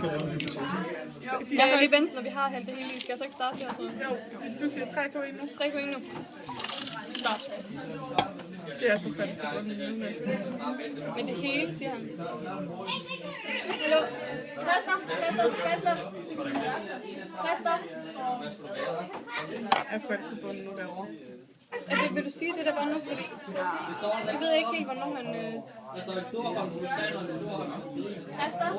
skal lave en hypotek. Jeg kan lige vente, når vi har hældt det hele i. Skal jeg så ikke starte her? Så? Jo, du siger 3, 2, 1 nu. 3, 2, 1 nu. Start. Det er så fandt til bunden. Men det hele, siger han. Hallo? Kaster! Jeg faldt til bunden nu derovre. Vil du sige det der var nu? Fordi jeg ved ikke helt, hvornår han... Kaster?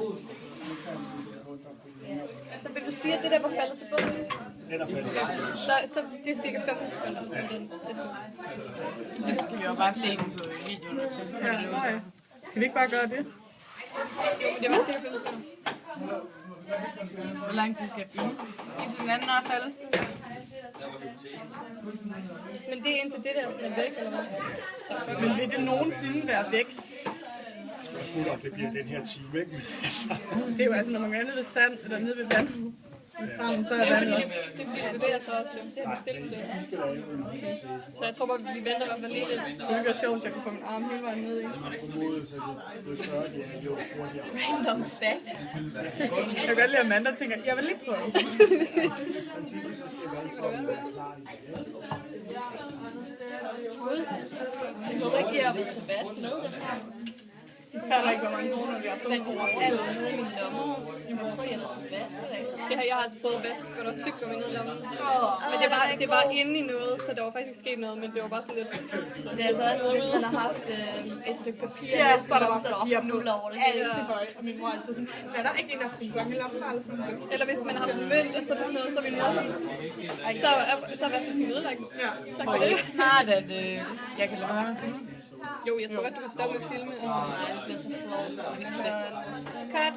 Altså, vil du sige, at det der var faldet til bunden? Den er faldet. Så det er cirka 15 sekunder, det tog. Det skal vi jo bare se den på videoen og tænke på det. Nej. Skal vi ikke bare gøre det? Jo, men det var cirka 15 sekunder. Hvor lang tid skal jeg filme? Indtil den anden er faldet? Men det er indtil det der sådan er væk, eller hvad? Men vil det nogensinde være væk? Spørgsmålet om det bliver den her time, ikke? Det er jo altså, når man går ned ved sand, eller ned ved vand. Ved stranden, så er vandet også. Det er fordi, det bevæger sig også, jo. Det er det stille. Så jeg tror bare, vi venter i hvert fald lige lidt. Det ville være sjovt, hvis jeg kunne få min arm hele vejen ned i. Random fact. Jeg kan godt lide, at Amanda tænker, jeg vil lige prøve. Jeg håber ikke, jeg har været til vask med dem her. Jeg fatter ikke, hvor mange kroner vi har fået. Alt nede i min lomme. Jeg tror, jeg har været til vask. Det har jeg altså prøvet at vaske, og der var tyk ned i lommen. Men det var inde i noget, så der var faktisk ikke sket noget, men det var bare sådan lidt... Det er altså også, hvis man har haft et stykke papir, ja, så er der bare papir nuller over det. Alt tøj, og min mor altid sådan, ja, der er ikke en af de gange, eller hvis man har haft mønt, og så er det sådan noget, så er min mor sådan... Så er vaskemaskinen ødelagt. Ja. Tak Tror for jeg det. ikke snart, at jeg kan lade være med at filme? Jo, jeg tror godt, du kan stoppe med at filme. Altså, Nej, det bliver så flot. Vi skal cut.